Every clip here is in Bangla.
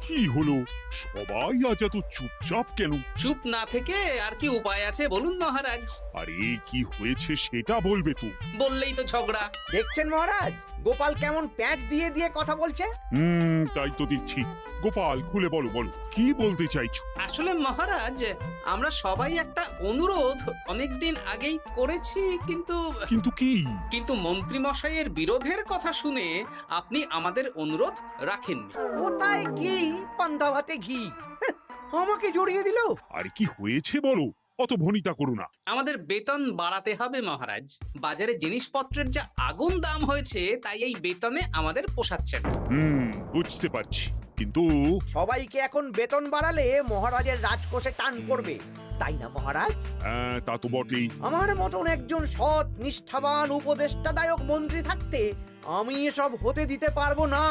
কি হলো, সবাই আজ এত চুপচাপ কেন? চুপ না থেকে আর কি উপায় আছে বলুন মহারাজ? আরে কি হয়েছে সেটা বলবে তো। বললেই তো ঝগড়া। দেখছেন মহারাজ, গোপাল কেমন প্যাঁচ দিয়ে দিয়ে কথা বলছে। তাই তো দেখছি। গোপাল, খুলে বলো বলো, কি বলতে চাইছো? আসলে মহারাজ, আমরা সবাই একটা অনুরোধ অনেকদিন আগেই করেছি, কিন্তু কিন্তু কি? কিন্তু মন্ত্রী মশাইয়ের বিরোধের কথা শুনে আপনি আমাদের অনুরোধ রাখেননি। কোথায় কি পান্তা ভাতে ঘি, হ্যাঁ, আমাকে জড়িয়ে দিল। আরে কি হয়েছে বলো, অত ভনিতা করো না। আমাদের বেতন বাড়াতে হবে মহারাজ। বাজারে জিনিসপত্রের যা আগুন দাম হয়েছে, তাই এই বেতনে আমাদের পোষাচ্ছে না। বুঝতে পারছি, কিন্তু সবাইকে এখন বেতন বাড়ালে মহারাজের রাজকোষে টান পড়বে, তাই না মহারাজ? হ্যাঁ, তা তো বটেই। আমার মতন একজন সৎ নিষ্ঠাবান উপদেষ্টাদায়ক মন্ত্রী থাকতে আমি এসব হতে দিতে পারবো না।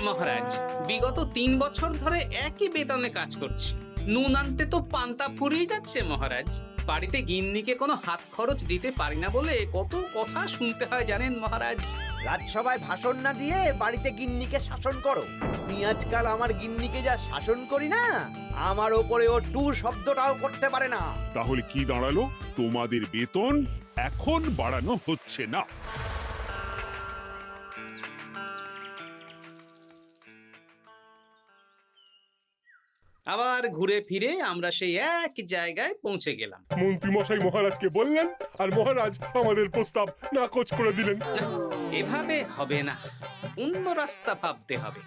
মহারাজ, বিগত 3 বছর ধরে একই বেতনে কাজ করছি। নুন আনতে তো পান্তা ফুরিয়ে যাচ্ছে মহারাজ। বাড়িতে গিন্নিকে কোনো হাত খরচ দিতে পারি না বলে কত কথা শুনতে হয় জানেন মহারাজ। রাজসভায় ভাষণ না দিয়ে বাড়িতে গিন্নিকে শাসন করো। আমি আজকাল আমার গিন্নিকে যা শাসন করি না, আমার ওপরে ও টু শব্দটাও করতে পারে না। তাহলে কি দাঁড়ালো? তোমাদের বেতন এখন বাড়ানো হচ্ছে না। আবার ঘুরে ফিরে আমরা সেই এক জায়গায় পৌঁছে গেলাম। মন্ত্রী মশাই মহারাজকে বললেন, আর মহারাজ আমাদের প্রস্তাব নাকচ করে দিলেন। না, এভাবে হবে না, অন্য রাস্তা ভাবতে হবে,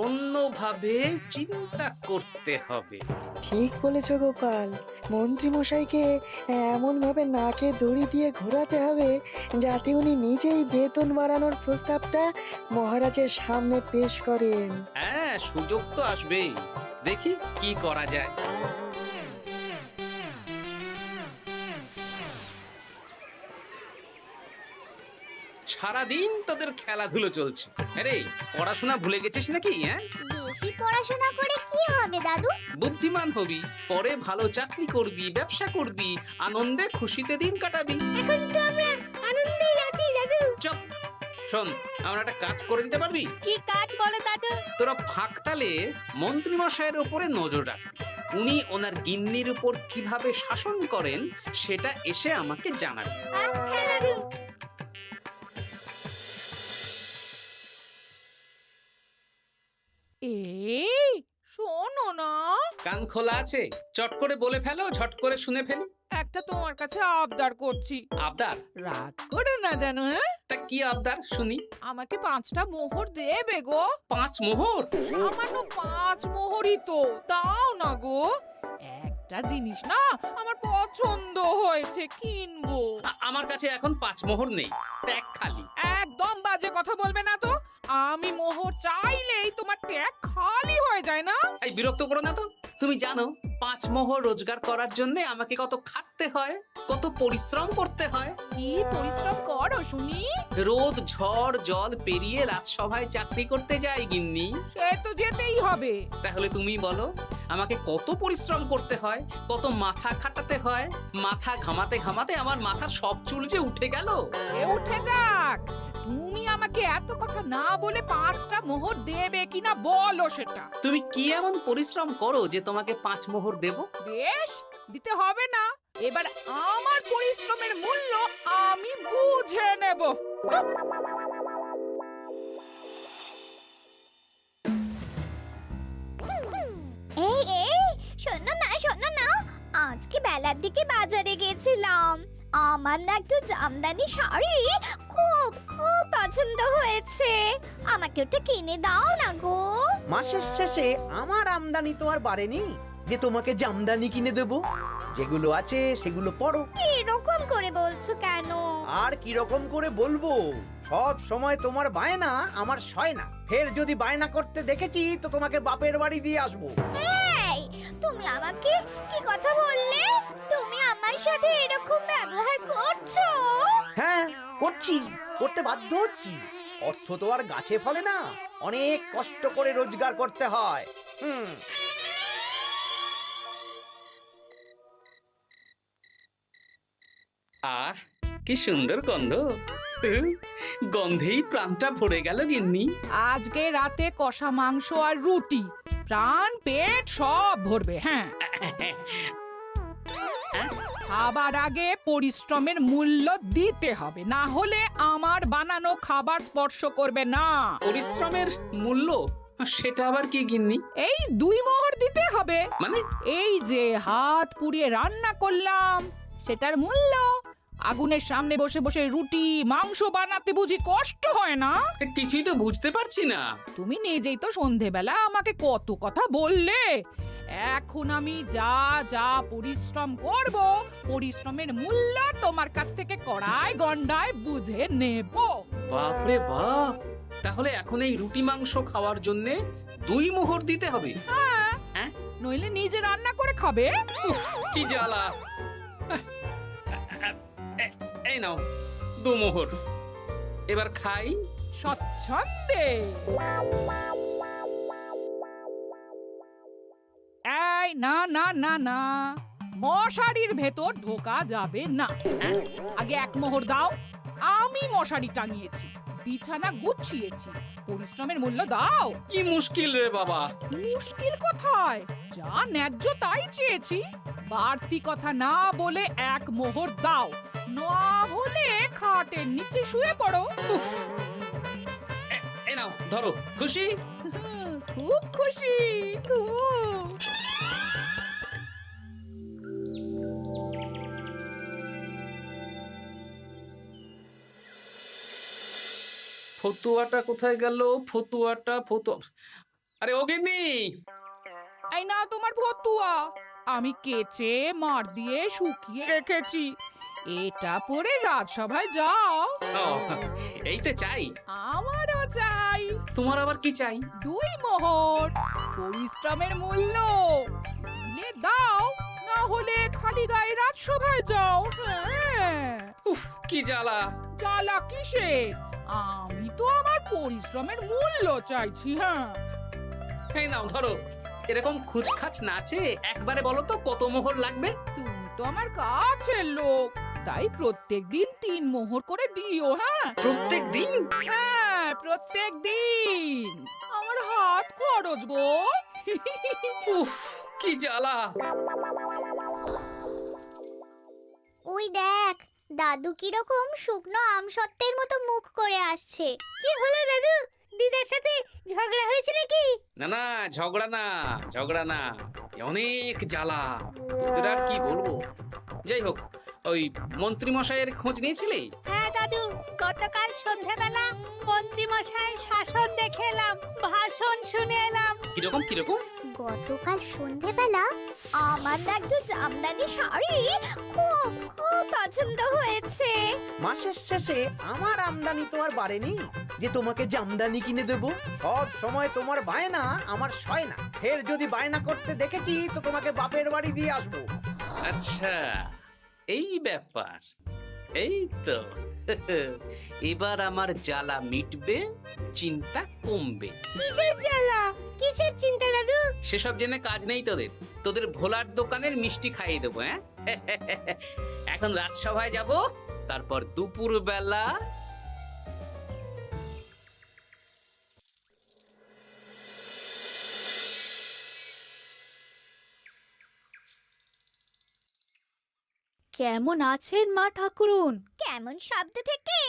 অন্যভাবে চিন্তা করতে হবে। ঠিক বলেছ গোপাল, মন্ত্রী মশাইকে এমন ভাবে নাকে দড়ি দিয়ে ঘোরাতে হবে যাতে উনি নিজেই বেতন বাড়ানোর প্রস্তাবটা মহারাজের সামনে পেশ করেন। হ্যাঁ, সুযোগ তো আসবেই। দেখি কি করা যায়। সারাদিন তোদের খেলাধুলো চলছে। আরে পড়াশোনা ভুলে গেছিস নাকি? হ্যাঁ, বেশি পড়াশোনা করে কি হবে দাদু? বুদ্ধিমান হবি, পরে ভালো চাকরি করবি, ব্যবসা করবি, আনন্দে খুশিতে দিন কাটাবি। এখন তো আমরা আনন্দেই আছি দাদু। চুপ! শোন, আমরা একটা কাজ করে দিতে পারবি? কি কাজ বলো দাদু? তোরা ফাঁকতালে মন্ত্রী মশাইয়ের উপরে নজর রাখবি। উনি ওনার গিন্নির উপর কিভাবে শাসন করেন সেটা এসে আমাকে জানাবে। আচ্ছা দাদু। এই শোনো না, কান খোলা আছে? চট করে বলে ফেলো, ঝট করে শুনে ফেলি। একটা তোমার কাছে আবদার করছি, আবদার? রাগ করো না জানো। হ্যাঁ, তা কি আবদার শুনি? আমাকে 5টা মোহর দেবে গো। 5 মোহর? সামান্য 5 মোহরই তো, দাও না গো। একটা জিনিস না আমার পছন্দ হয়েছে, কিনবো। আমার কাছে এখন 5 মোহর নেই, ট্যাগ খালি। একদম বাজে কথা বলবে না তো। আমি মোহর চাইলেই তোমার ট্যাগ খালি হয়ে যায় না। এই বিরক্ত করো না তো। তুমি জানো 5 মোহর রোজগার করার জন্য আমাকে কত খাটতে হয়, কত পরিশ্রম করতে হয়। কি পরিশ্রম করো শুনি? রোদ ঝড় জল পেরিয়ে রাজসভায় চাকরি করতে যাই গিন্নি। সে তো যেতেই হবে। তাহলে তুমি বলো, আমাকে কত পরিশ্রম করতে হয়, কত মাথা খাটাতে হয়। মাথা ঘামাতে ঘামাতে আমার মাথার সব চুল যে উঠে গেল। এ উঠে যাক, তুমি আমাকে এত কথা না বলে 5টা মোহর দেবে কিনা বলো সেটা। তুমি কি এমন পরিশ্রম করো যে তোমাকে 5 মোহর দেব? বেশ, দিতে হবে না। এবার আমার পরিশ্রমের মূল্য আমি বুঝে নেব। এই এই শোনো না শোনো না, আজকে বেলার দিকে বাজারে গেছিলাম। আমার না একটা জামদানি শাড়ি খুব খুব পছন্দ হয়েছে। আমাকে ওটা কিনে দাও না গো। মাসের শেষে আমার আমদানি তো আর বাড়েনি যে তোমাকে জামদানি কিনে দেব। যেগুলো আছে সেগুলো পড়ো। এরকম করে বলছো কেন? আর কি রকম করে বলবো, সব সময় তোমার বায়না আমার সয় না। ফের যদি বায়না করতে দেখেছি তো তোমাকে বাপের বাড়ি দিয়ে আসবো। এই, তুমি আমাকে কি কথা বললে? তুমি আমার সাথে এরকম ব্যবহার করছো? হ্যাঁ, করছি, করতে বাধ্য হচ্ছি। অর্থ তো আর গাছে ফলে না, অনেক কষ্ট করে রোজগার করতে হয়। আহ, কি সুন্দর গন্ধ। গন্ধেই প্রাণটা ভরে গেল গিন্নি। আজকে রাতে কষা মাংস আর রুটি, প্রাণ পেট সব ভরবে। হ্যাঁ, খাবার আগে পরিশ্রমের মূল্য দিতে হবে, না হলে আমার বানানো খাবার স্পর্শ করবে না। পরিশ্রমের মূল্য সেটা আবার কি গিন্নি? এই 2 মোহর দিতে হবে। মানে এই যে হাত পুড়িয়ে রান্না করলাম সেটার মূল্য। আগুনের সামনে বসে বসে রুটি মাংস বানাতে বুঝি কষ্ট হয় না? কিছুই তো বুঝতে পারছি না। তুমি নিজেই তো সন্ধেবেলা আমাকে কত কথা বললে। এখন আমি যা যা পরিশ্রম করব, পরিশ্রমের মূল্য তোমার কাছ থেকে কড়াই গন্ডায় বুঝে নেব। বাপরে বাপ, তাহলে এখন এই রুটি মাংস খাওয়ার জন্য 2 মোহর দিতে হবে? হ্যাঁ? নইলে নিজে রান্না করে খাবে। উফ, কি জ্বালা। এই নাও 2 মোহর, এবার খাই। স্বচ্ছন্দে। এই না না না না, মশারির ভেতর ঢোকা যাবে না। আগে 1 মোহর দাও। আমি মশারি টাঙিয়েছি, বিছানা গুছিয়েছি, পরিশ্রমের মূল্য দাও। কি মুশকিল রে বাবা। মুশকিল কোথায়? যা ন্যায্য তাই চেয়েছি। বাড়তি কথা না বলে 1 মোহর দাও, না হলে খাটের নিচে শুয়ে পড়ো। উফ, এই নাও ধরো। খুশি? খুব খুশি, খুব। ফতুয়াটা কোথায় গেল? ফতুয়া। আরে ও গিন্নি, এই না তোমার ফতুয়া। আমি কেচে মার দিয়ে শুকিয়ে রেখেছি। এটা পরে রাজসভায় যাও। ও, এই তো চাই। আমারও চাই। তোমার আবার কি চাই? 2 মোহর, পরিশ্রমের মূল্য দিলে দাও, না হলে খালি গায়ে রাজসভায় যাও। হ্যাঁ। উফ, কি জ্বালা। জ্বালা কিসের? আমি তো আমার পরিশ্রমের মূল্য চাইছি। হ্যাঁ, এই নাও ধরো। এরকম খুচখাচ নাচে একবারে বলো তো কত মোহর লাগবে? তুমি তো আমার কাছের লোক, তাই প্রত্যেকদিন 3 মোহর করে দিও। হ্যাঁ প্রত্যেক দিন? হ্যাঁ, প্রত্যেকদিন। আমার হাত খরচ গো। উফ, কি জ্বালা। ওই দেখ, দাদু কিরকম শুকনো আমসত্ত্বের মতো মুখ করে আসছে। কি হলো দাদু? দিদার সাথে ঝগড়া হয়েছে নাকি? না না, ঝগড়া না, অনেক জ্বালা। তোদের আর কি বলবো। যাই হোক, ওই মন্ত্রী মশাইয়ের খোঁজ নিয়েছিলে? হ্যাঁ দাদু, গতকাল সন্ধ্যাবেলা মন্ত্রী মশাই শাসন দেখে এলাম, ভাষণ শুনে এলাম। কিরকম? গতকাল সন্ধ্যাবেলা আমার না একটু জামদানি শাড়ি খুব খুব পছন্দ হয়েছে। মাসের শেষে আমার আমদানি তো আর বাড়েনি যে তোমাকে জামদানি কিনে দেব। সব সময় তোমার বায়না আমার সয় না। ফের যদি বায়না করতে দেখেছি তো তোমাকে বাপের বাড়ি দিয়ে আসবো। আচ্ছা, এই ব্যাপার। এই তো এবার আমার জ্বালা মিটবে, চিন্তা কমবে। কিসের জ্বালা? কিসের চিন্তা দাদু? সেসব জেনে কাজ নেই তোদের ভোলার দোকানের মিষ্টি খাইয়ে দেবো। হ্যাঁ, এখন রাজসভায় যাব, তারপর দুপুর বেলা কেমন আছেন মা ঠাকুরুন? কেমন শব্দ থেকে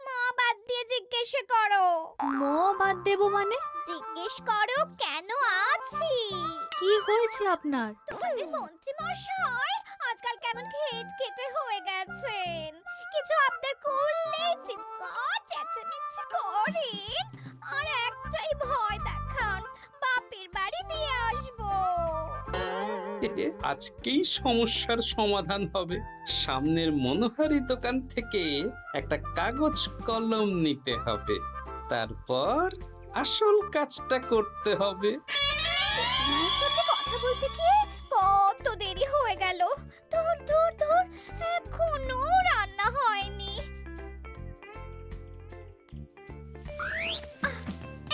মা বাদ দিয়ে জিজ্ঞেস করো। ম বাদ দেব মানে? জিজ্ঞেস করো কেন আছি। কি হয়েছে আপনার? তোমাদের মন্ত্রী মশাই আজকাল কেমন খেটে হয়ে গেছেন। কিছু আবদার করলেই চিৎকার চেঁচামেচি করেন, আর একটাই ভয় দেখান, বাপের বাড়ি দিয়ে আসবো। আজকেই সমস্যার সমাধান হবে। সামনের মনোহারি দোকান থেকে একটা কাগজ কলম নিতে হবে, তারপর আসল কাজটা করতে হবে। তোমার সাথে কথা বলতে গিয়ে কত দেরি হয়ে গেল। ধুর, এখনো রান্না হয়নি।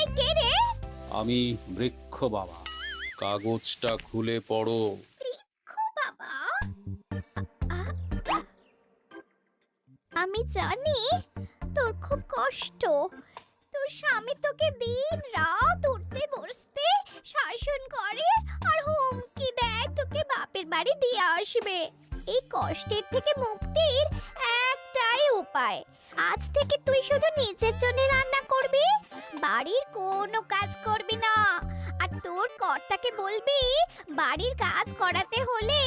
এই কে রে? আমি বৃক্ষ বাবা, কাগজটা খুলে পড়ো। বাবা, আমি জানি তোর খুব কষ্ট। তোর স্বামী তোকে দিন রাত উঠতে বসতে শাসন করে। বাড়ি দিয়ে আসবে। এই কষ্টের থেকে মুক্তির একটাই উপায়, আজ থেকে তুই শুধু নিজের জন্য রান্না করবি, বাড়ির কোনো কাজ করবি না। আর তোর কর্তাকে বলবি বাড়ির কাজ করাতে হলে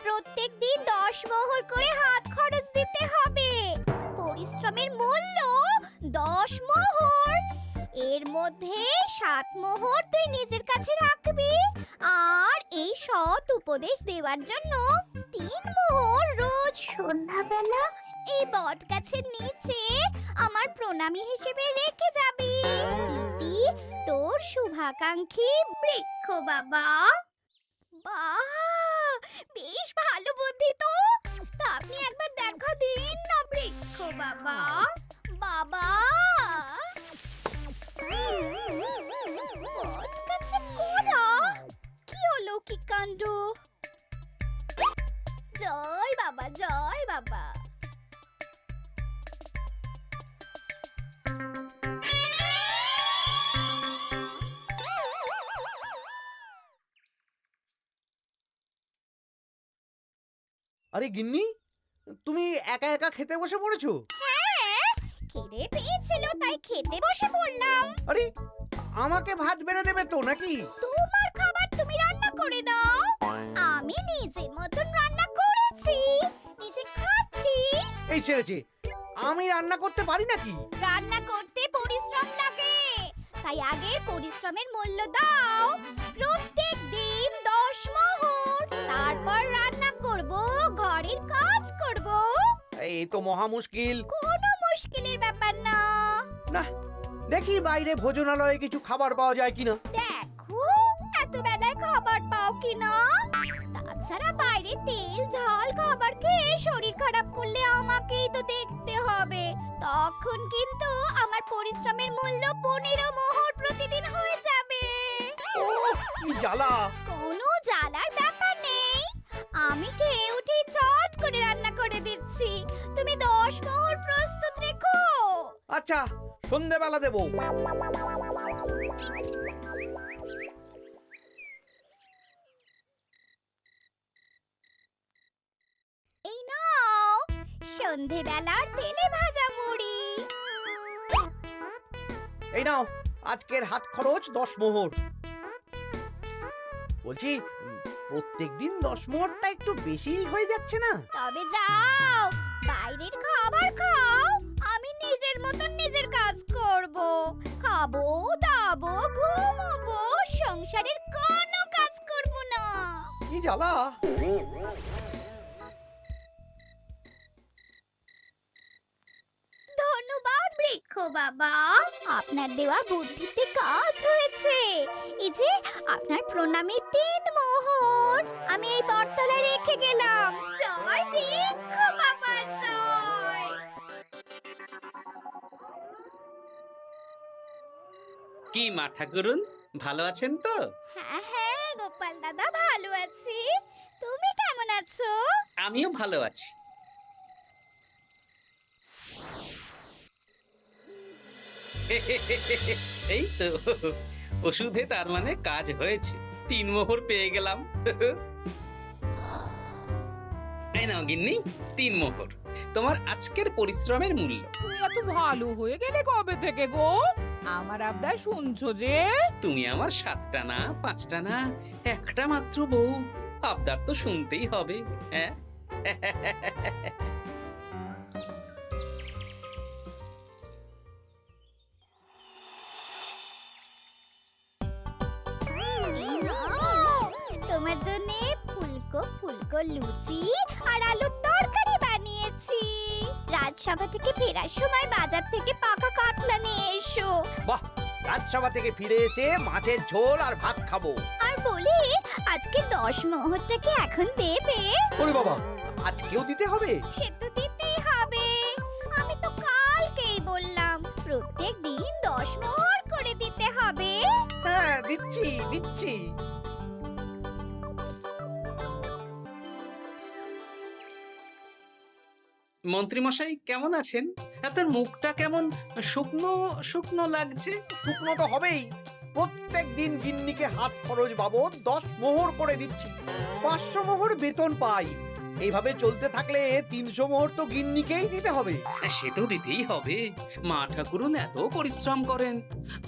প্রত্যেক দিন 10 মোহর করে হাত খরচ দিতে হবে। পরিশ্রমের মূল্য 10 মোহর। এর মধ্যে 7 মোহর তুই নিজের কাছে রাখবি, আর এই সৎ উপদেশ দেওয়ার জন্য 3 মোহর রোজ সন্ধ্যাবেলা এই বট গাছের নিচে আমার প্রণামী হিসেবে রেখে যাবি। ইতি তোর শুভাকাঙ্ক্ষী বৃক্ষ বাবা। বাহ, বেশ ভালো বুদ্ধি তো। তা আপনি একবার দেখা দিন না বৃক্ষ বাবা। বাবা, বট গাছে কোরা, কি অলৌকিক কাণ্ড। জয় বাবা, জয় বাবা। আরে গিন্নি, তুমি একা একা খেতে বসে পড়েছো? হ্যাঁ, খিদে পেয়েছিল তাই খেতে বসে পড়লাম। আরে আমাকে ভাত বেড়ে দেবে তো নাকি? তোমার খাবার তুমি রান্না করে নাও, আমি নিজের মতন রান্না করেছি, নিজে খাচ্ছি। এই ছেড়েছে, আমি রান্না করতে পারি নাকি? রান্না করতে পরিশ্রম লাগে, তাই আগে পরিশ্রমের মূল্য দাও। প্রত্যেক দিন 10 মোহর, তারপর রান্না করব, ঘরের কাজ করব। এই তো মহা মুশকিল। কোনো মুশকিলের ব্যাপার না। না, দেখি বাইরে ভোজনালয়ে কিছু খাবার পাওয়া যায় কিনা। দেখো এত বেলায় খাবার পাও কিনা। তাছাড়া বাইরে তেল ঝাল খাবার খেয়ে শরীর খারাপ করলে আমাকেই তো দেখতে হবে। তখন কিন্তু আমার পরিশ্রমের মূল্য 15 মোহর প্রতিদিন হয়ে যাবে। ওহ, কি জ্বালা! কোনো জ্বালার ব্যাপার নেই, আমি খেয়ে উঠে চট করে রান্না করে দিচ্ছি। তুমি 10 মোহর প্রস্তুত রেখো। আচ্ছা, সন্ধেবেলা দেবো। এই নাও সন্ধেবেলার তেলে ভাজা মুড়ি। এই নাও আজকের হাত খরচ 10 মোহর। বলছি, প্রত্যেকদিন 10 মোহরটা একটু বেশি হয়ে যাচ্ছে না? তবে যাও, বাইরের খাবার খাও, আমি নিজের মতন নিজের কাজ করব। খাবো, দাবো, ঘুমাবো, সংসারের কোনো কাজ করব না। কি জ্বালা! ধন্যবাদ বৃক্ষ বাবা, আপনার দেওয়া বুদ্ধিতে কাজ হয়েছে। এই যে আপনার প্রণামী 3 মোহর আমি এই বটতলায় রেখে গেলাম। জয় বৃক্ষ বাবা, জয়। কি মা ঠাকুরুন, ভালো আছেন তো? হ্যাঁ হ্যাঁ গোপাল দাদা, ভালো আছি। তুমি কেমন আছো? আমিও ভালো আছি। এই তো ওষুধে তার মানে কাজ হয়েছে, 3 মোহর পেয়ে গেলাম। এই নাও গিন্নি, 3 মোহর তোমার আজকের পরিশ্রমের মূল্য। তুমি এত ভালো হয়ে গেলে কবে থেকে গো? আমার আবদার শুনছো যে? তুমি আমার 7টা না 5টা না, একটা মাত্র বউ, আবদার তো শুনতেই হবে। হ্যাঁ, এই নাও, তোমার জন্য ফুলকো ফুলকো লুচি আর আলুর তরকারি বানিয়েছি। রাজসভা থেকে ফেরার সময় বাজার থেকে পাকা কাতলা নিয়ে এসো। বাহ, রাজসভা থেকে ফিরে এসে মাছের ঝোল আর ভাত খাবো। আর বলি, আজকের 10 মোহরটা কি এখন দেবে? ওরে বাবা, আজকেও দিতে হবে? সে তো দিতেই হবে। আমি তো কালকেই বললাম প্রত্যেক দিন 10 মোহর করে দিতে হবে। হ্যাঁ, দিচ্ছি দিচ্ছি। মন্ত্রীমশাই কেমন আছেন? আপনার মুখটা কেমন শুকনো শুকনো লাগছে। শুকনো তো হবেই, প্রত্যেক প্রত্যেক দিন গিন্নিকে হাত খরচ বাবদ 10 মোহর করে দিচ্ছি। 500 মোহর বেতন পাই। এইভাবে চলতে থাকলে 300 মোহর তো গিন্নিকেই দিতে হবে। সে তো দিতেই হবে, মা ঠাকুরুন এত পরিশ্রম করেন।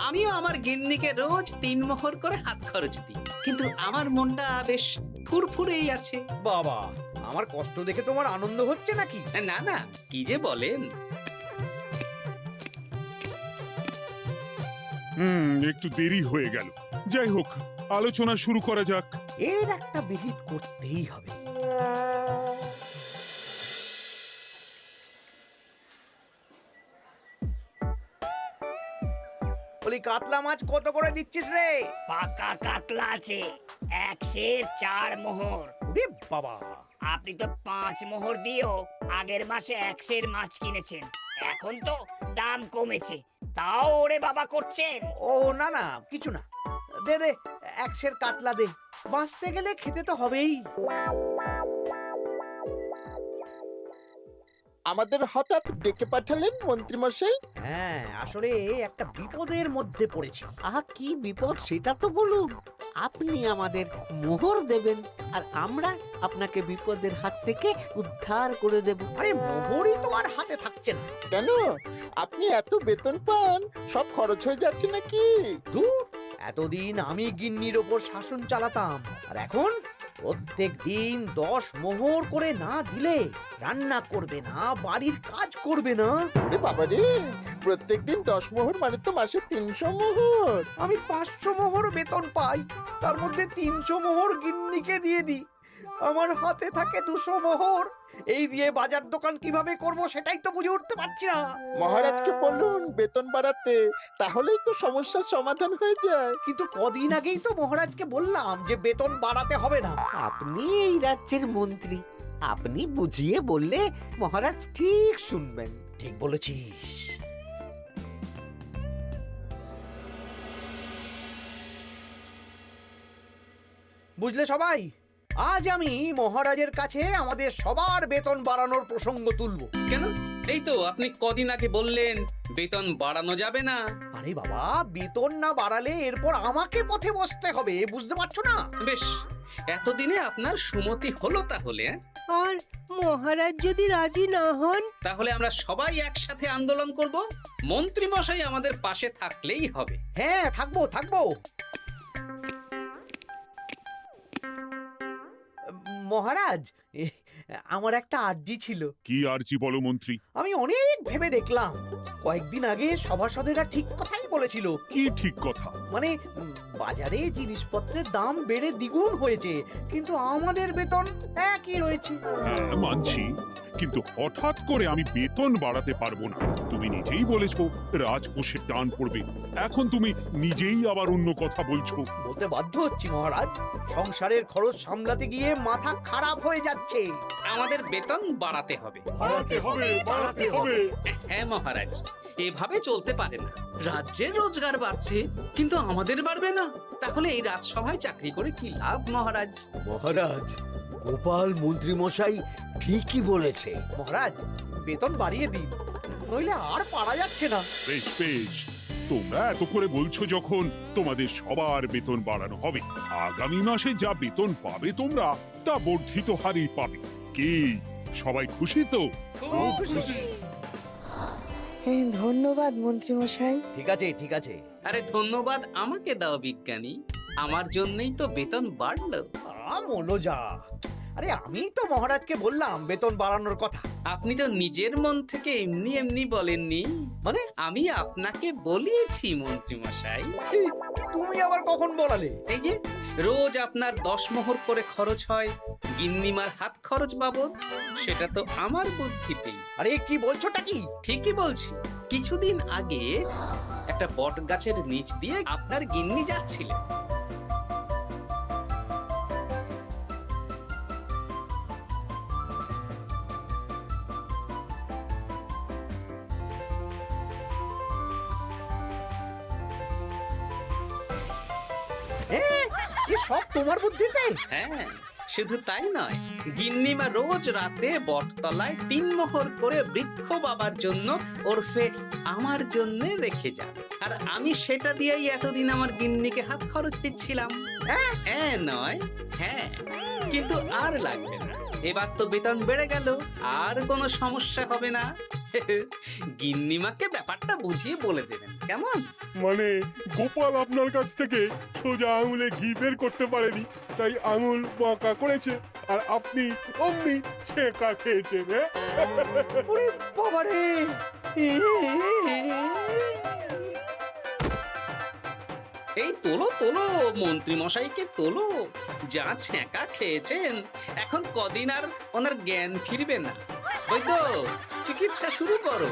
আমিও আমার গিন্নিকে রোজ 3 মোহর করে হাত খরচ দিই, কিন্তু আমার মনটা বেশ ফুরফুরেই আছে। বাবা, আমার কষ্ট দেখে তোমার আনন্দ হচ্ছে নাকি? না না, কি যে বলেন। একটু দেরি হয়ে গেল। যাই হোক, আলোচনা শুরু করা যাক। এর একটা বিহিত করতেই হবে। বলি, কাতলা মাছ কত করে দিচ্ছিস রে? পাকা কাতলা আছে 104 মোহর। ওরে বাবা, আপনি তো 5 মোহর দিয়েও আগের মাসে 100 মাছ কিনেছেন, এখন তো দাম কমেছে, তাও ওরে বাবা করছেন। ও না না, কিছু না, দে দে 100 কাতলা দে। বাঁচতে গেলে খেতে তো হবেই। আমাদের হঠাৎ ডেকে পাঠালেন মন্ত্রী মশাই? হ্যাঁ, আসলে একটা বিপদের মধ্যে পড়েছি। আহা, কি বিপদ সেটা তো বলুন। আপনি আমাদের মোহর দেবেন আর আমরা আপনাকে বিপদের হাত থেকে উদ্ধার করে দেব। আরে মোহরই তো আর হাতে থাকছে না। কেন? আপনি এত বেতন পান, সব খরচ হয়ে যাচ্ছে নাকি? ধুর, এতদিন আমি গিন্নির ওপর শাসন চালাতাম, আর এখন প্রত্যেক দিন 10 মোহর করে না দিলে রান্না করবে না, বাড়ির কাজ করবে না। ওরে বাবারে, প্রত্যেকদিন 10 মোহর মানে তো মাসে 300 মোহর। আমি 500 মোহর বেতন পাই, তার মধ্যে 300 মোহর গিন্নিকে দিয়ে দিই। আমার হাতে থাকে 200 মোহর। এই দিয়ে বাজার দোকান কিভাবে করব সেটাই তো বুঝে উঠতে পারছি না। মহারাজকে বলুন বেতন বাড়াতে, তাহলেই তো সমস্যার সমাধান হয়ে যায়। কিন্তু কদিন আগেই তো মহারাজকে বললাম যে বেতন বাড়াতে হবে না। আপনি এই রাজ্যের মন্ত্রী, আপনি বুঝিয়ে বললে মহারাজ ঠিক শুনবেন। ঠিক বলেছিস। বুঝলে সবাই, আজ আমি মহারাজের কাছে আমাদের সবার বেতন বাড়ানোর প্রসঙ্গ তুলবো। কেন? এই তো আপনি কদিন আগে বললেন বেতন বাড়ানো যাবে না। আরে বাবা, বেতন না বাড়ালে এরপর আমাকে পথে বসতে হবে, বুঝতে পারছো না? বেশ, এতদিনে আপনার সুমতি হলো তাহলে। আর মহারাজ যদি রাজি না হন? তাহলে আমরা সবাই একসাথে আন্দোলন করব। মন্ত্রী মশাই আমাদের পাশে থাকলেই হবে। হ্যাঁ, থাকবো থাকবো। মহারাজ, আমার একটা আর্জি ছিল। কি আর্জি বলো মন্ত্রী? আমি অনেক ভেবে দেখলাম, কয়েকদিন আগে সভাসদেরা ঠিক কথাই বলেছিল। কি ঠিক কথা? মানে বাজারে জিনিসপত্রের দাম বেড়ে দ্বিগুণ হয়েছে, কিন্তু আমাদের বেতন একই রয়েছে। হ্যাঁ, মানছি, কিন্তু হঠাৎ করে আমি বেতন বাড়াতে পারবো না। তুমি নিজেই বলেছো রাজকোষে টান পড়বে, এখন তুমি নিজেই আবার অন্য কথা বলছো। বলতে বাধ্য হচ্ছি মহারাজ, সংসারের খরচ সামলাতে গিয়ে মাথা খারাপ হয়ে যাচ্ছে। আমাদের বেতন বাড়াতে হবে। বাড়াতে হবে, বাড়াতে হবে। হ্যাঁ মহারাজ, এভাবে চলতে পারে না। রাজ্যের রোজগার বাড়ছে, কিন্তু আমাদের বাড়বে না। তাহলে এই রাজসভায় চাকরি করে কি লাভ মহারাজ? মহারাজ, গোপাল মন্ত্রী মশাই ঠিকই বলেছে। মহারাজ, বেতন বাড়িয়ে দিন, নইলে আর পারা যাচ্ছে না। বেশ বেশ, তোমরা এত করে বলছো যখন, তোমাদের সবার বেতন বাড়ানো হবে। আগামী মাসে যা বেতন পাবে তোমরা, তা বর্ধিত হারেই পাবে। কি সবাই খুশি তো? খুব খুশি। ধন্যবাদ মন্ত্রী মশাই। ঠিক আছে ঠিক আছে। আরে ধন্যবাদ আমাকে দাও বিজ্ঞানী, আমার জন্যই তো বেতন বাড়লো। মলো যা। আরে আমি তো মহারাজকে বললাম বেতন বাড়ানোর কথা। আপনি তো নিজের মন থেকে এমনি এমনি বলেননি, মানে আমি আপনাকে বলিয়েছি মন্ত্রী মশাই। এই, তুমি আবার কখন বলালে? এই যে রোজ আপনার 10 মোহর করে খরচ হয় গিন্নিমার হাত খরচ বাবদ, সেটা তো আমার বুদ্ধিতেই। আরে কি বলছোটা কি? ঠিকই বলছি। কিছুদিন আগে একটা বট গাছের নিচ দিয়ে আপনার গিন্নি যাচ্ছিলেন। এ সব তোমার বুদ্ধিতে? হ্যাঁ, শুধু তাই নয়, গিন্নিমা রোজ রাতে বটতলায় 3 মোহর করে বৃক্ষ বাবার জন্য ওরফে আমার জন্য রেখে যাবে। আর আমি সেটা দিয়েই এতদিন আমার গিন্নিকে হাত খরচ দিচ্ছিলাম। হ্যাঁ নয়, হ্যাঁ। কিন্তু আর লাগবে না, এবার তো বেতন বেড়ে গেল, আর কোনো সমস্যা হবে না। গিন্নিমাকে ব্যাপারটা বুঝিয়ে বলে দেবেন, কেমন? মানে গোপাল আপনার কাছ থেকে সোজা আঙুলে ঘি বের করতে পারেনি, তাই আঙুল বাঁকা করেছে, আর আপনি অমনি ছেঁকা খেয়েছেন। হ্যাঁ? ওরে বাবারে! এই তোলো তোলো, মন্ত্রী মশাইকে তোলো। যা ছ্যাঁকা খেয়েছেন, এখন কদিন আর ওনার জ্ঞান ফিরবে না। ওই তো চিকিৎসা শুরু করো।